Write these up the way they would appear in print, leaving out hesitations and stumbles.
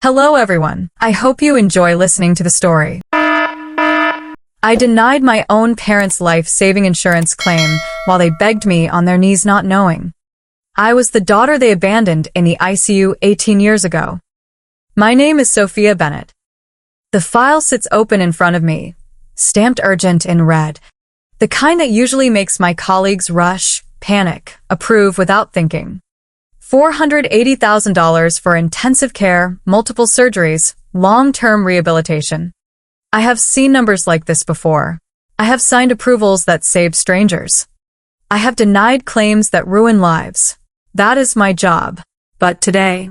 Hello everyone, I hope you enjoy listening to the story. I denied my own parents' life-saving insurance claim while they begged me on their knees not knowing. I was the daughter they abandoned in the ICU 18 years ago. My name is Sophia Bennett. The file sits open in front of me, stamped urgent in red, the kind that usually makes my colleagues rush, panic, approve without thinking. $480,000 for intensive care, multiple surgeries, long-term rehabilitation. I have seen numbers like this before. I have signed approvals that save strangers. I have denied claims that ruin lives. That is my job. But today,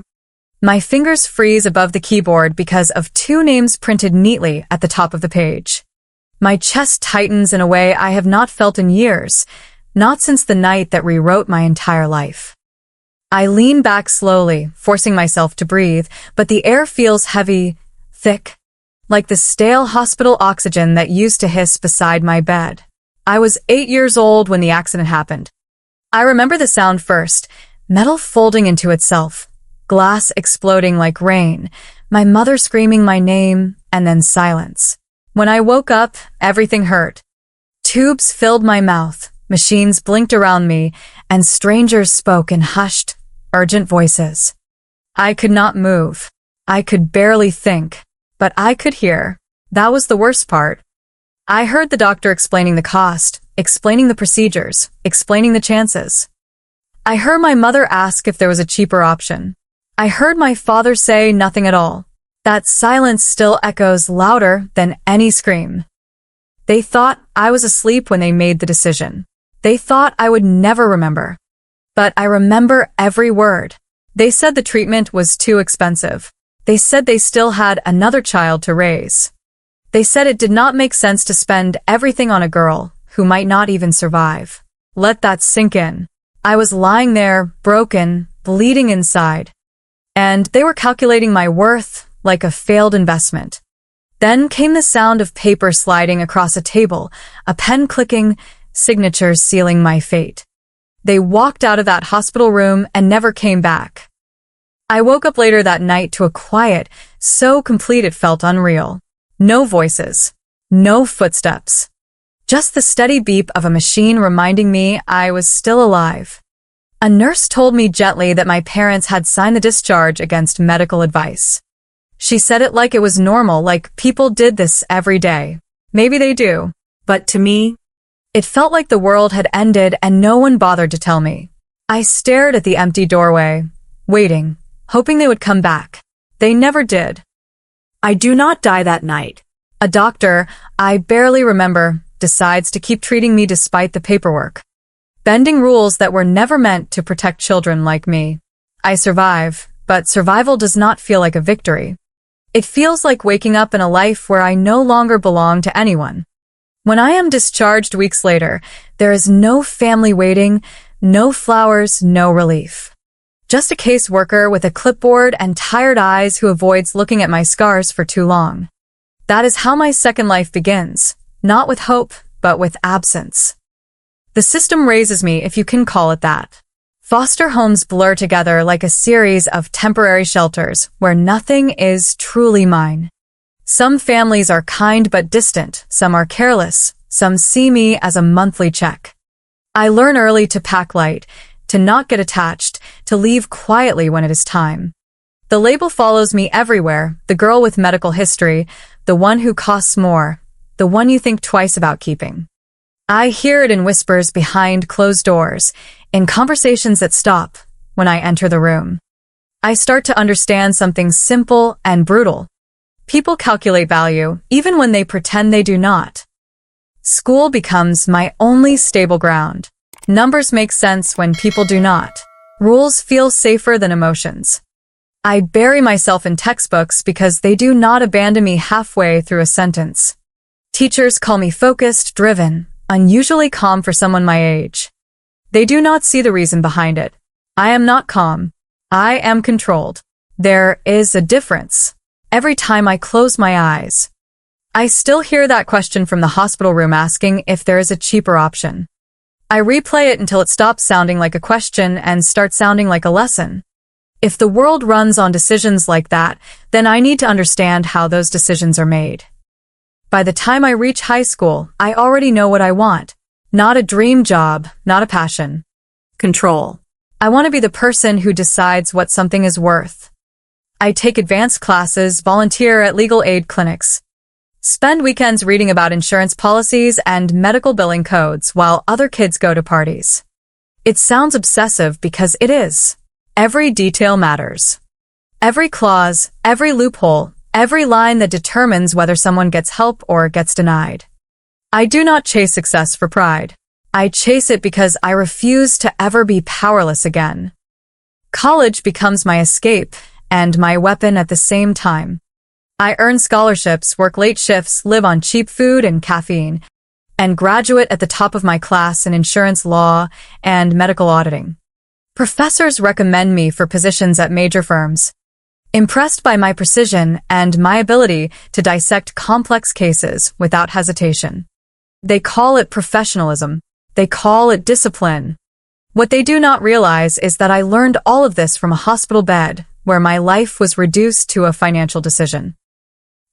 my fingers freeze above the keyboard because of two names printed neatly at the top of the page. My chest tightens in a way I have not felt in years, not since the night that rewrote my entire life. I lean back slowly, forcing myself to breathe, but the air feels heavy, thick, like the stale hospital oxygen that used to hiss beside my bed. I was 8 years old when the accident happened. I remember the sound first, metal folding into itself, glass exploding like rain, my mother screaming my name, and then silence. When I woke up, everything hurt. Tubes filled my mouth, machines blinked around me, and strangers spoke in hushed, urgent voices. I could not move. I could barely think. But I could hear. That was the worst part. I heard the doctor explaining the cost, explaining the procedures, explaining the chances. I heard my mother ask if there was a cheaper option. I heard my father say nothing at all. That silence still echoes louder than any scream. They thought I was asleep when they made the decision. They thought I would never remember. But I remember every word. They said the treatment was too expensive. They said they still had another child to raise. They said it did not make sense to spend everything on a girl who might not even survive. Let that sink in. I was lying there, broken, bleeding inside. And they were calculating my worth like a failed investment. Then came the sound of paper sliding across a table, a pen clicking, signatures sealing my fate. They walked out of that hospital room and never came back. I woke up later that night to a quiet, so complete it felt unreal. No voices. No footsteps. Just the steady beep of a machine reminding me I was still alive. A nurse told me gently that my parents had signed the discharge against medical advice. She said it like it was normal, like people did this every day. Maybe they do. But to me, it felt like the world had ended and no one bothered to tell me. I stared at the empty doorway, waiting, hoping they would come back. They never did. I do not die that night. A doctor, I barely remember, decides to keep treating me despite the paperwork. Bending rules that were never meant to protect children like me. I survive, but survival does not feel like a victory. It feels like waking up in a life where I no longer belong to anyone. When I am discharged weeks later, there is no family waiting, no flowers, no relief. Just a caseworker with a clipboard and tired eyes who avoids looking at my scars for too long. That is how my second life begins, not with hope, but with absence. The system raises me, if you can call it that. Foster homes blur together like a series of temporary shelters where nothing is truly mine. Some families are kind but distant, some are careless, some see me as a monthly check. I learn early to pack light, to not get attached, to leave quietly when it is time. The label follows me everywhere, the girl with medical history, the one who costs more, the one you think twice about keeping. I hear it in whispers behind closed doors, in conversations that stop when I enter the room. I start to understand something simple and brutal. People calculate value, even when they pretend they do not. School becomes my only stable ground. Numbers make sense when people do not. Rules feel safer than emotions. I bury myself in textbooks because they do not abandon me halfway through a sentence. Teachers call me focused, driven, unusually calm for someone my age. They do not see the reason behind it. I am not calm. I am controlled. There is a difference. Every time I close my eyes, I still hear that question from the hospital room asking if there is a cheaper option. I replay it until it stops sounding like a question and starts sounding like a lesson. If the world runs on decisions like that, then I need to understand how those decisions are made. By the time I reach high school, I already know what I want. Not a dream job, not a passion. Control. I want to be the person who decides what something is worth. I take advanced classes, volunteer at legal aid clinics, spend weekends reading about insurance policies and medical billing codes while other kids go to parties. It sounds obsessive because it is. Every detail matters. Every clause, every loophole, every line that determines whether someone gets help or gets denied. I do not chase success for pride. I chase it because I refuse to ever be powerless again. College becomes my escape and my weapon at the same time. I earn scholarships, work late shifts, live on cheap food and caffeine, and graduate at the top of my class in insurance law and medical auditing. Professors recommend me for positions at major firms, impressed by my precision and my ability to dissect complex cases without hesitation. They call it professionalism. They call it discipline. What they do not realize is that I learned all of this from a hospital bed where my life was reduced to a financial decision.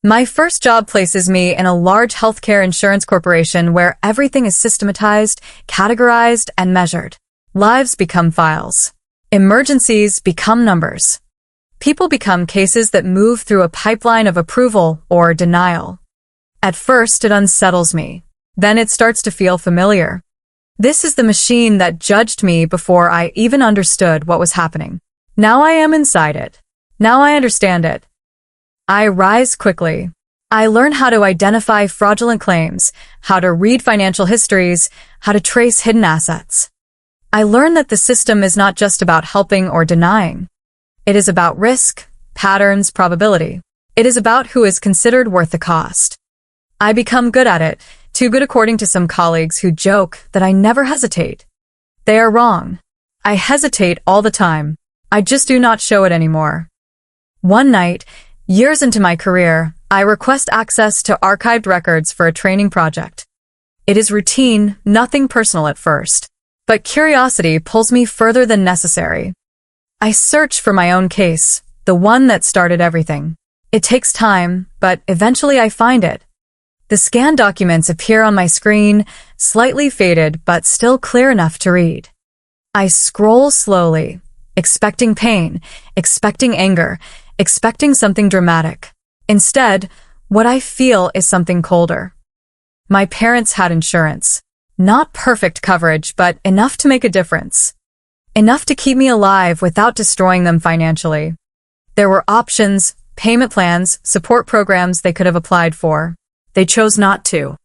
My first job places me in a large healthcare insurance corporation where everything is systematized, categorized, and measured. Lives become files. Emergencies become numbers. People become cases that move through a pipeline of approval or denial. At first, it unsettles me. Then it starts to feel familiar. This is the machine that judged me before I even understood what was happening. Now I am inside it. Now I understand it. I rise quickly. I learn how to identify fraudulent claims, how to read financial histories, how to trace hidden assets. I learn that the system is not just about helping or denying. It is about risk, patterns, probability. It is about who is considered worth the cost. I become good at it, too good according to some colleagues who joke that I never hesitate. They are wrong. I hesitate all the time. I just do not show it anymore. One night, years into my career, I request access to archived records for a training project. It is routine, nothing personal at first. But curiosity pulls me further than necessary. I search for my own case, the one that started everything. It takes time, but eventually I find it. The scanned documents appear on my screen, slightly faded but still clear enough to read. I scroll slowly, expecting pain, expecting anger, expecting something dramatic. Instead, what I feel is something colder. My parents had insurance. Not perfect coverage, but enough to make a difference. Enough to keep me alive without destroying them financially. There were options, payment plans, support programs they could have applied for. They chose not to.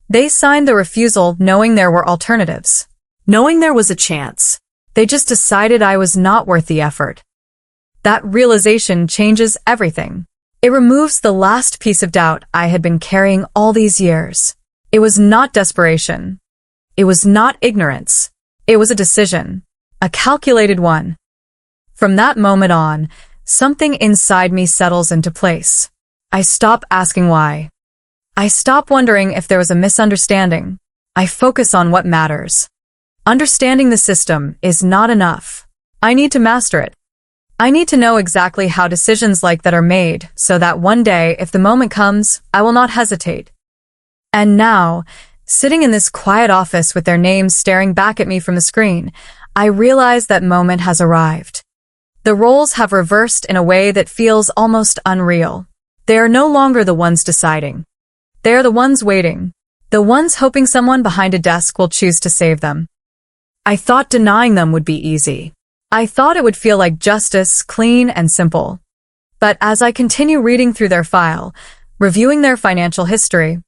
They signed the refusal knowing there were alternatives. Knowing there was a chance. They just decided I was not worth the effort. That realization changes everything. It removes the last piece of doubt I had been carrying all these years. It was not desperation. It was not ignorance. It was a decision. A calculated one. From that moment on, something inside me settles into place. I stop asking why. I stop wondering if there was a misunderstanding. I focus on what matters. Understanding the system is not enough. I need to master it. I need to know exactly how decisions like that are made so that one day, if the moment comes, I will not hesitate. And now, sitting in this quiet office with their names staring back at me from the screen, I realize that moment has arrived. The roles have reversed in a way that feels almost unreal. They are no longer the ones deciding. They are the ones waiting. The ones hoping someone behind a desk will choose to save them. I thought denying them would be easy. I thought it would feel like justice, clean and simple. But as I continue reading through their file, reviewing their financial history,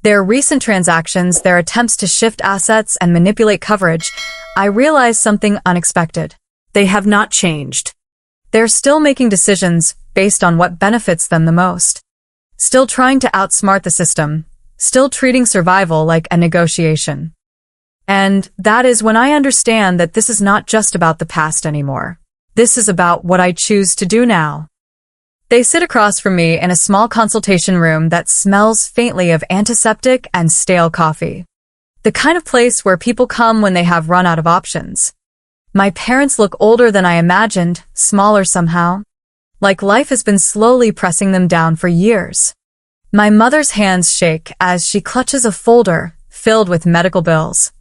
their recent transactions, their attempts to shift assets and manipulate coverage, I realize something unexpected. They have not changed. They're still making decisions based on what benefits them the most. Still trying to outsmart the system. Still treating survival like a negotiation. And that is when I understand that this is not just about the past anymore. This is about what I choose to do now. They sit across from me in a small consultation room that smells faintly of antiseptic and stale coffee. The kind of place where people come when they have run out of options. My parents look older than I imagined, smaller somehow. Like life has been slowly pressing them down for years. My mother's hands shake as she clutches a folder filled with medical bills,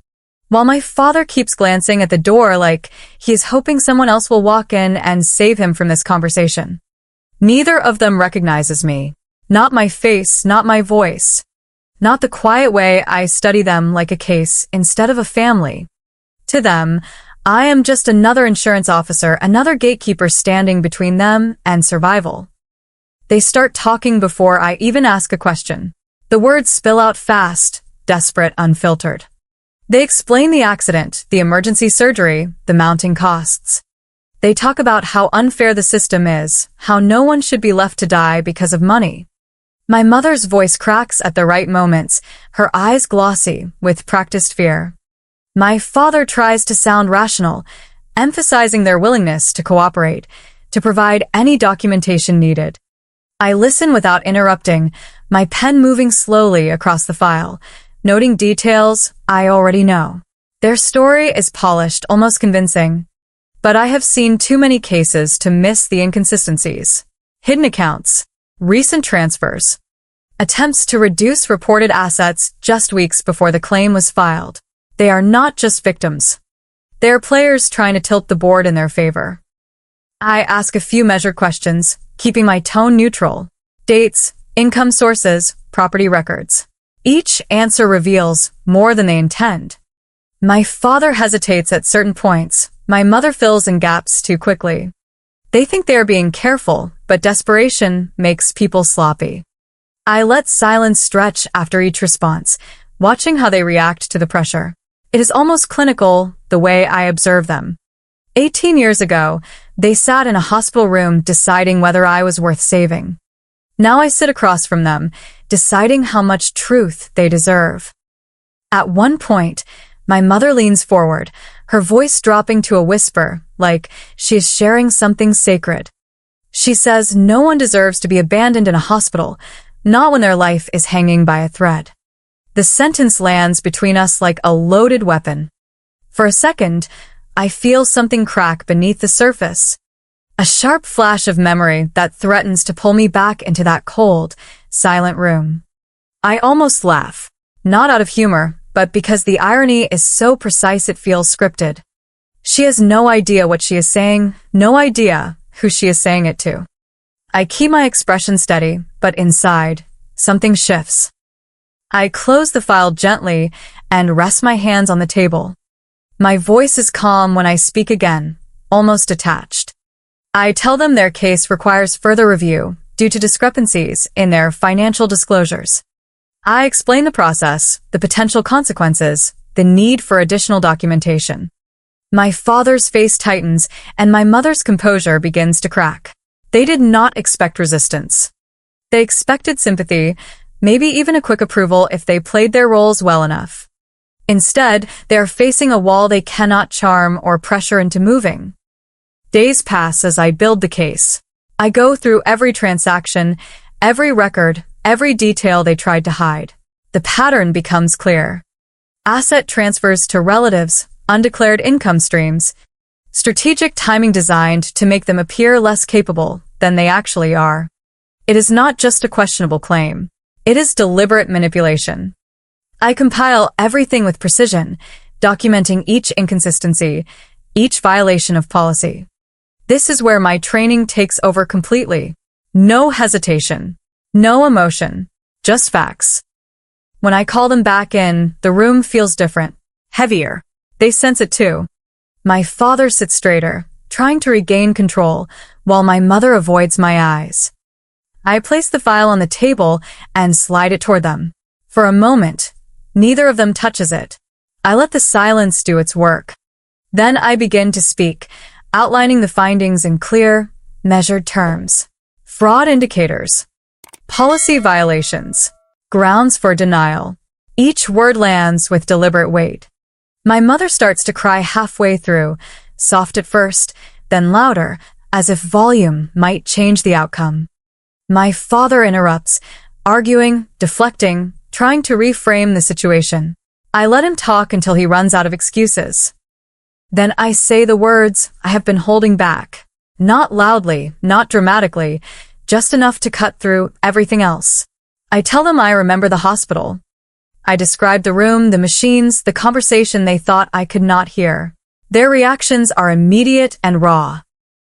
while my father keeps glancing at the door like he is hoping someone else will walk in and save him from this conversation. Neither of them recognizes me. Not my face, not my voice. Not the quiet way I study them like a case instead of a family. To them, I am just another insurance officer, another gatekeeper standing between them and survival. They start talking before I even ask a question. The words spill out fast, desperate, unfiltered. They explain the accident, the emergency surgery, the mounting costs. They talk about how unfair the system is, how no one should be left to die because of money. My mother's voice cracks at the right moments, her eyes glossy with practiced fear. My father tries to sound rational, emphasizing their willingness to cooperate, to provide any documentation needed. I listen without interrupting, my pen moving slowly across the file, noting details I already know. Their story is polished, almost convincing. But I have seen too many cases to miss the inconsistencies. Hidden accounts, recent transfers, attempts to reduce reported assets just weeks before the claim was filed. They are not just victims. They are players trying to tilt the board in their favor. I ask a few measured questions, keeping my tone neutral. Dates, income sources, property records. Each answer reveals more than they intend. My father hesitates at certain points. My mother fills in gaps too quickly. They think they are being careful, but desperation makes people sloppy. I let silence stretch after each response, watching how they react to the pressure. It is almost clinical, the way I observe them. 18 years ago, they sat in a hospital room deciding whether I was worth saving. Now I sit across from them, deciding how much truth they deserve. At one point, my mother leans forward, her voice dropping to a whisper, like she is sharing something sacred. She says no one deserves to be abandoned in a hospital, not when their life is hanging by a thread. The sentence lands between us like a loaded weapon. For a second, I feel something crack beneath the surface. A sharp flash of memory that threatens to pull me back into that cold, silent room. I almost laugh, not out of humor, but because the irony is so precise it feels scripted. She has no idea what she is saying, no idea who she is saying it to. I keep my expression steady, but inside, something shifts. I close the file gently and rest my hands on the table. My voice is calm when I speak again, almost detached. I tell them their case requires further review due to discrepancies in their financial disclosures. I explain the process, the potential consequences, the need for additional documentation. My father's face tightens and my mother's composure begins to crack. They did not expect resistance. They expected sympathy, maybe even a quick approval if they played their roles well enough. Instead, they are facing a wall they cannot charm or pressure into moving. Days pass as I build the case. I go through every transaction, every record, every detail they tried to hide. The pattern becomes clear. Asset transfers to relatives, undeclared income streams, strategic timing designed to make them appear less capable than they actually are. It is not just a questionable claim. It is deliberate manipulation. I compile everything with precision, documenting each inconsistency, each violation of policy. This is where my training takes over completely. No hesitation, no emotion, just facts. When I call them back in, the room feels different, heavier. They sense it too. My father sits straighter, trying to regain control, while my mother avoids my eyes. I place the file on the table and slide it toward them. For a moment, neither of them touches it. I let the silence do its work. Then I begin to speak, outlining the findings in clear, measured terms. Fraud indicators, policy violations, grounds for denial. Each word lands with deliberate weight. My mother starts to cry halfway through, soft at first, then louder, as if volume might change the outcome. My father interrupts, arguing, deflecting, trying to reframe the situation. I let him talk until he runs out of excuses. Then I say the words I have been holding back. Not loudly, not dramatically, just enough to cut through everything else. I tell them I remember the hospital. I describe the room, the machines, the conversation they thought I could not hear. Their reactions are immediate and raw.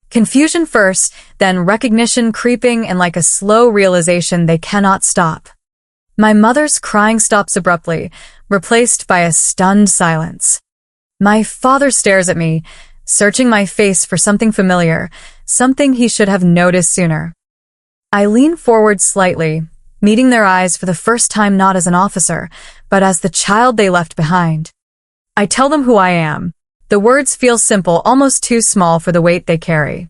Confusion first, then recognition creeping and like a slow realization they cannot stop. My mother's crying stops abruptly, replaced by a stunned silence. My father stares at me, searching my face for something familiar, something he should have noticed sooner. I lean forward slightly, meeting their eyes for the first time not as an officer, but as the child they left behind. I tell them who I am. The words feel simple, almost too small for the weight they carry.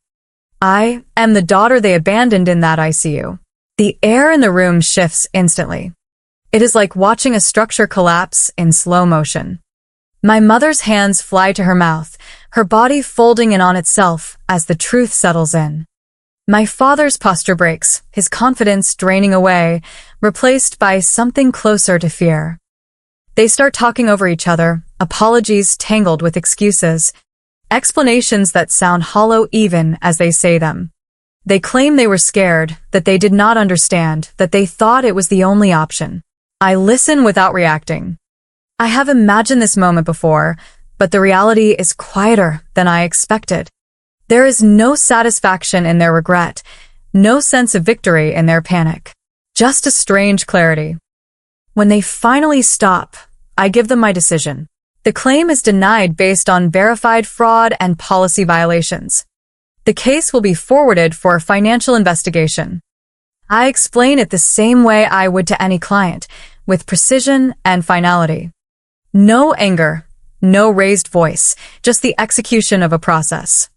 I am the daughter they abandoned in that ICU. The air in the room shifts instantly. It is like watching a structure collapse in slow motion. My mother's hands fly to her mouth, her body folding in on itself as the truth settles in. My father's posture breaks, his confidence draining away, replaced by something closer to fear. They start talking over each other, apologies tangled with excuses, explanations that sound hollow even as they say them. They claim they were scared, that they did not understand, that they thought it was the only option. I listen without reacting. I have imagined this moment before, but the reality is quieter than I expected. There is no satisfaction in their regret, no sense of victory in their panic, just a strange clarity. When they finally stop, I give them my decision. The claim is denied based on verified fraud and policy violations. The case will be forwarded for a financial investigation. I explain it the same way I would to any client, with precision and finality. No anger, no raised voice, just the execution of a process.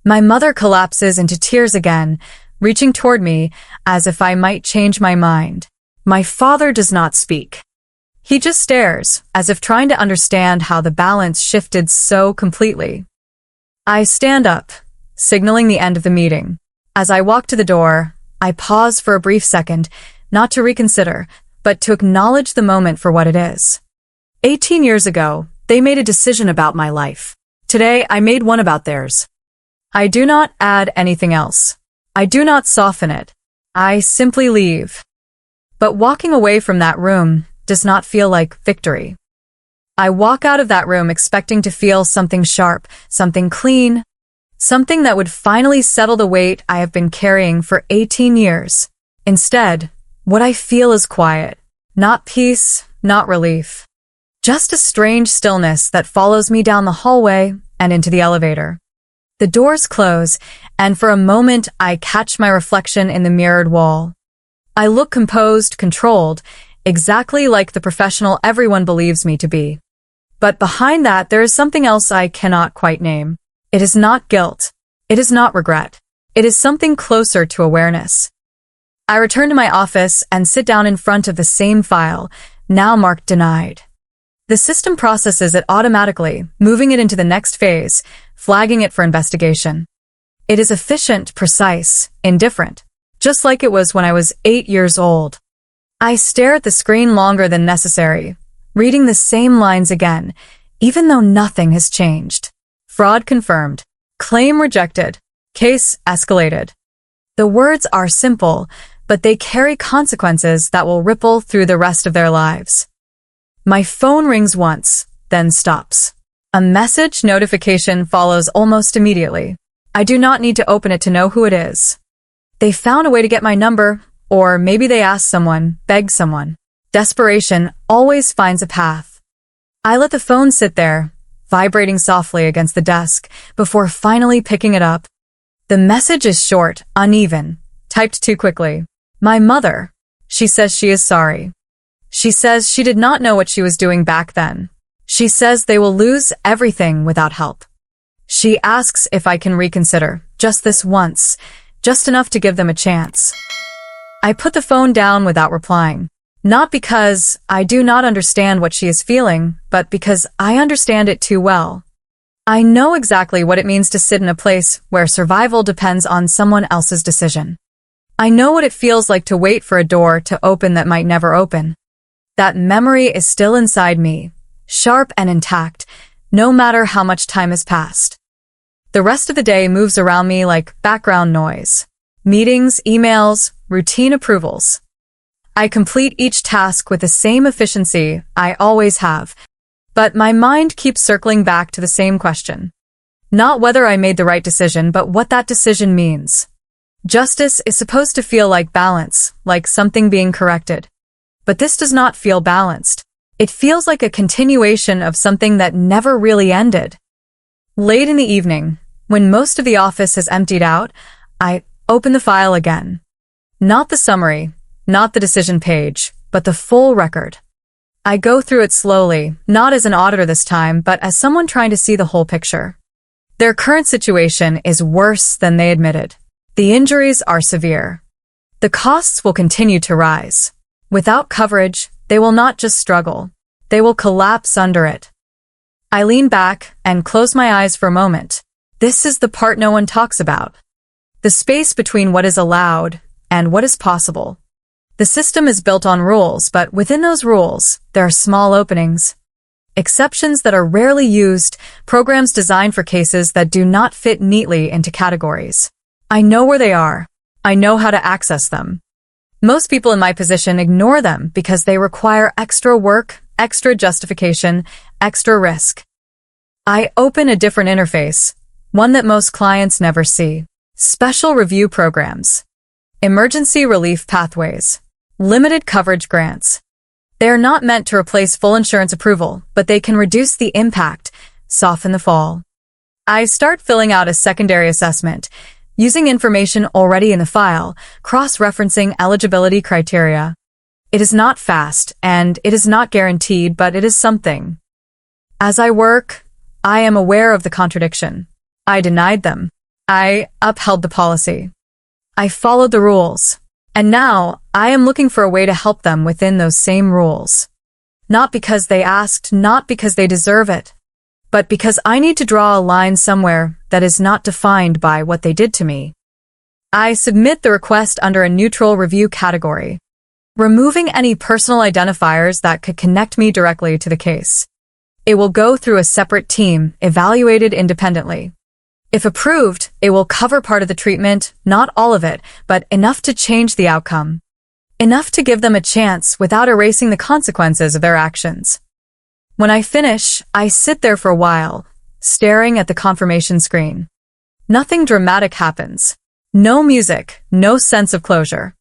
My mother collapses into tears again, reaching toward me as if I might change my mind. My father does not speak. He just stares, as if trying to understand how the balance shifted so completely. I stand up, signaling the end of the meeting. As I walk to the door, I pause for a brief second, not to reconsider, but to acknowledge the moment for what it is. 18 years ago, they made a decision about my life. Today, I made one about theirs. I do not add anything else. I do not soften it. I simply leave. But walking away from that room does not feel like victory. I walk out of that room expecting to feel something sharp, something clean, something that would finally settle the weight I have been carrying for 18 years. Instead, what I feel is quiet, not peace, not relief. Just a strange stillness that follows me down the hallway and into the elevator. The doors close, and for a moment I catch my reflection in the mirrored wall. I look composed, controlled, exactly like the professional everyone believes me to be. But behind that, there is something else I cannot quite name. It is not guilt. It is not regret. It is something closer to awareness. I return to my office and sit down in front of the same file, now marked denied. The system processes it automatically, moving it into the next phase, flagging it for investigation. It is efficient, precise, indifferent, just like it was when I was 8 years old. I stare at the screen longer than necessary, reading the same lines again, even though nothing has changed. Fraud confirmed. Claim rejected. Case escalated. The words are simple, but they carry consequences that will ripple through the rest of their lives. My phone rings once, then stops. A message notification follows almost immediately. I do not need to open it to know who it is. They found a way to get my number, or maybe they asked someone, begged someone. Desperation always finds a path. I let the phone sit there, vibrating softly against the desk, before finally picking it up. The message is short, uneven, typed too quickly. My mother. She says she is sorry. She says she did not know what she was doing back then. She says they will lose everything without help. She asks if I can reconsider, just this once, just enough to give them a chance. I put the phone down without replying. Not because I do not understand what she is feeling, but because I understand it too well. I know exactly what it means to sit in a place where survival depends on someone else's decision. I know what it feels like to wait for a door to open that might never open. That memory is still inside me, sharp and intact, no matter how much time has passed. The rest of the day moves around me like background noise. Meetings, emails, routine approvals. I complete each task with the same efficiency I always have, but my mind keeps circling back to the same question. Not whether I made the right decision, but what that decision means. Justice is supposed to feel like balance, like something being corrected. But this does not feel balanced. It feels like a continuation of something that never really ended. Late in the evening, when most of the office has emptied out, I open the file again. Not the summary, not the decision page, but the full record. I go through it slowly, not as an auditor this time, but as someone trying to see the whole picture. Their current situation is worse than they admitted. The injuries are severe. The costs will continue to rise. Without coverage, they will not just struggle. They will collapse under it. I lean back and close my eyes for a moment. This is the part no one talks about. The space between what is allowed and what is possible. The system is built on rules, but within those rules, there are small openings. Exceptions that are rarely used, programs designed for cases that do not fit neatly into categories. I know where they are. I know how to access them. Most people in my position ignore them because they require extra work, extra justification, extra risk. I open a different interface, one that most clients never see. Special review programs. Emergency relief pathways. Limited coverage grants. They are not meant to replace full insurance approval, but they can reduce the impact, soften the fall. I start filling out a secondary assessment, using information already in the file, cross-referencing eligibility criteria. It is not fast, and it is not guaranteed, but it is something. As I work, I am aware of the contradiction. I denied them. I upheld the policy. I followed the rules. And now, I am looking for a way to help them within those same rules. Not because they asked, not because they deserve it, but because I need to draw a line somewhere that is not defined by what they did to me. I submit the request under a neutral review category, removing any personal identifiers that could connect me directly to the case. It will go through a separate team, evaluated independently. If approved, it will cover part of the treatment, not all of it, but enough to change the outcome. Enough to give them a chance without erasing the consequences of their actions. When I finish, I sit there for a while, staring at the confirmation screen. Nothing dramatic happens. No music, no sense of closure.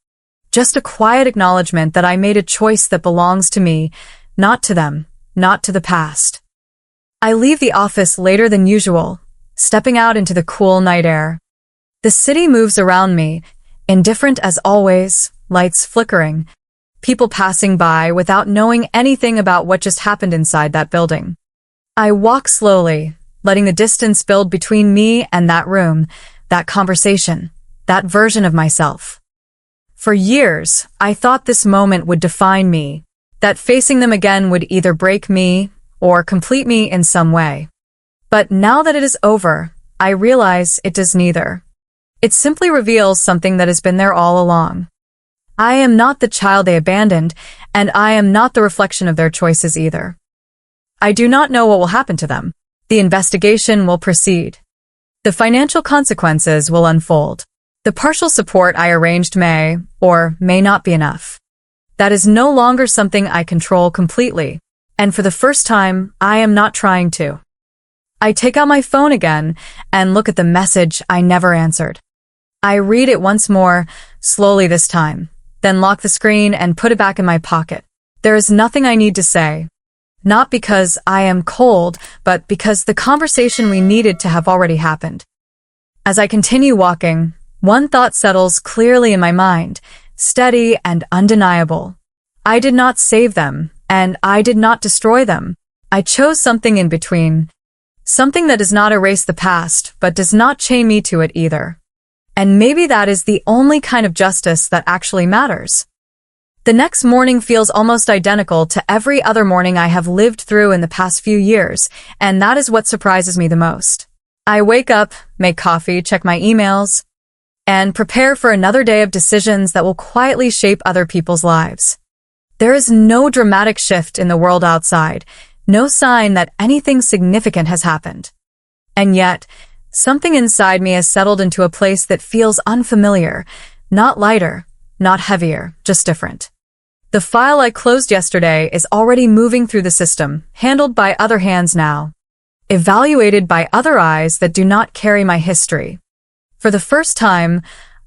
Just a quiet acknowledgement that I made a choice that belongs to me, not to them, not to the past. I leave the office later than usual, stepping out into the cool night air. The city moves around me, indifferent as always, lights flickering, people passing by without knowing anything about what just happened inside that building. I walk slowly, letting the distance build between me and that room, that conversation, that version of myself. For years, I thought this moment would define me, that facing them again would either break me or complete me in some way. But now that it is over, I realize it does neither. It simply reveals something that has been there all along. I am not the child they abandoned, and I am not the reflection of their choices either. I do not know what will happen to them. The investigation will proceed. The financial consequences will unfold. The partial support I arranged may, or may not be enough. That is no longer something I control completely, and for the first time, I am not trying to. I take out my phone again and look at the message I never answered. I read it once more, slowly this time, then lock the screen and put it back in my pocket. There is nothing I need to say. Not because I am cold, but because the conversation we needed to have already happened. As I continue walking, one thought settles clearly in my mind, steady and undeniable. I did not save them, and I did not destroy them. I chose something in between. Something that does not erase the past, but does not chain me to it either. And maybe that is the only kind of justice that actually matters. The next morning feels almost identical to every other morning I have lived through in the past few years, and that is what surprises me the most. I wake up, make coffee, check my emails, and prepare for another day of decisions that will quietly shape other people's lives. There is no dramatic shift in the world outside, No sign that anything significant has happened. And yet, something inside me has settled into a place that feels unfamiliar, not lighter, not heavier, just different. The file I closed yesterday is already moving through the system, handled by other hands now, evaluated by other eyes that do not carry my history. For the first time,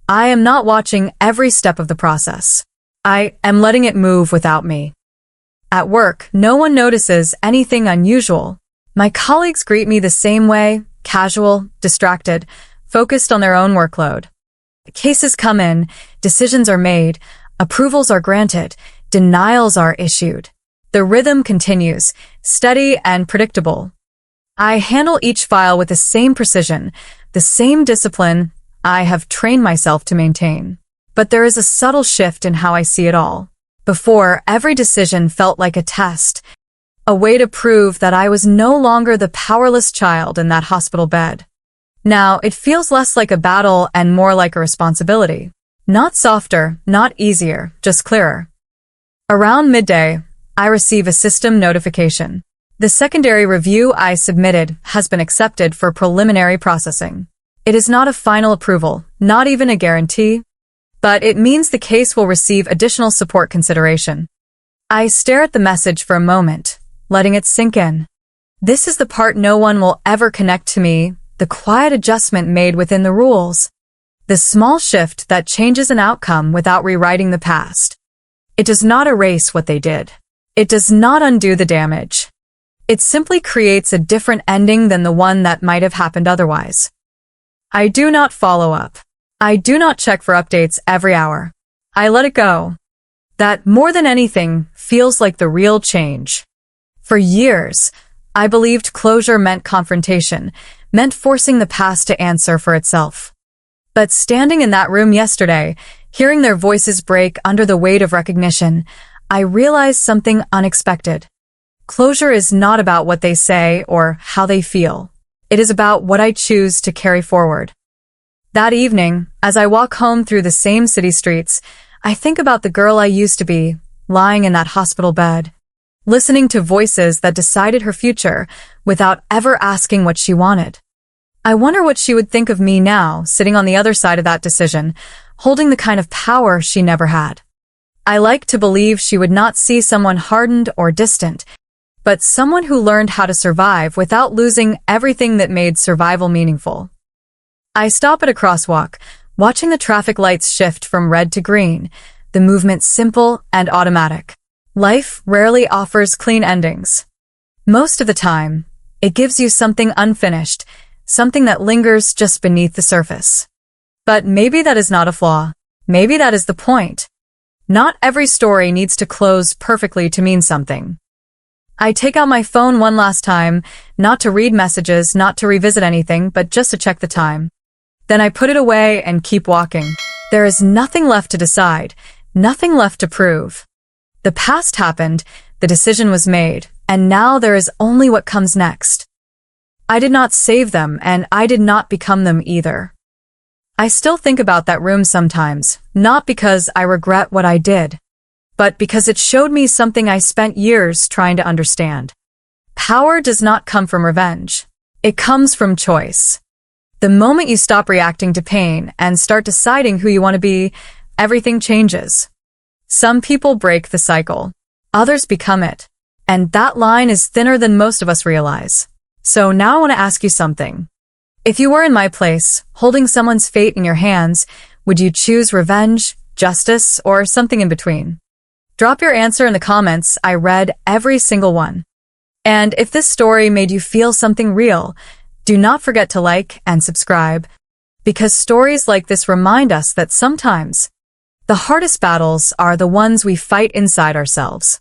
I am not watching every step of the process. I am letting it move without me. At work, no one notices anything unusual. My colleagues greet me the same way, casual, distracted, focused on their own workload. Cases come in, decisions are made, approvals are granted, denials are issued. The rhythm continues, steady and predictable. I handle each file with the same precision, the same discipline I have trained myself to maintain. But there is a subtle shift in how I see it all. Before, every decision felt like a test, a way to prove that I was no longer the powerless child in that hospital bed. Now, it feels less like a battle and more like a responsibility. Not softer, not easier, just clearer. Around midday, I receive a system notification. The secondary review I submitted has been accepted for preliminary processing. It is not a final approval, not even a guarantee, but it means the case will receive additional support consideration. I stare at the message for a moment, letting it sink in. This is the part no one will ever connect to me, the quiet adjustment made within the rules. The small shift that changes an outcome without rewriting the past. It does not erase what they did. It does not undo the damage. It simply creates a different ending than the one that might have happened otherwise. I do not follow up. I do not check for updates every hour. I let it go. That, more than anything, feels like the real change. For years, I believed closure meant confrontation, meant forcing the past to answer for itself. But standing in that room yesterday, hearing their voices break under the weight of recognition, I realized something unexpected. Closure is not about what they say or how they feel. It is about what I choose to carry forward. That evening, as I walk home through the same city streets, I think about the girl I used to be, lying in that hospital bed, listening to voices that decided her future without ever asking what she wanted. I wonder what she would think of me now, sitting on the other side of that decision, holding the kind of power she never had. I like to believe she would not see someone hardened or distant, but someone who learned how to survive without losing everything that made survival meaningful. I stop at a crosswalk, watching the traffic lights shift from red to green, the movement simple and automatic. Life rarely offers clean endings. Most of the time, it gives you something unfinished, something that lingers just beneath the surface. But maybe that is not a flaw. Maybe that is the point. Not every story needs to close perfectly to mean something. I take out my phone one last time, not to read messages, not to revisit anything, but just to check the time. Then I put it away and keep walking. There is nothing left to decide, nothing left to prove. The past happened, the decision was made, and now there is only what comes next. I did not save them, and I did not become them either. I still think about that room sometimes, not because I regret what I did, but because it showed me something I spent years trying to understand. Power does not come from revenge. It comes from choice. The moment you stop reacting to pain and start deciding who you want to be, everything changes. Some people break the cycle. Others become it. And that line is thinner than most of us realize. So now I want to ask you something. If you were in my place, holding someone's fate in your hands, would you choose revenge, justice, or something in between? Drop your answer in the comments. I read every single one. And if this story made you feel something real, do not forget to like and subscribe, because stories like this remind us that sometimes the hardest battles are the ones we fight inside ourselves.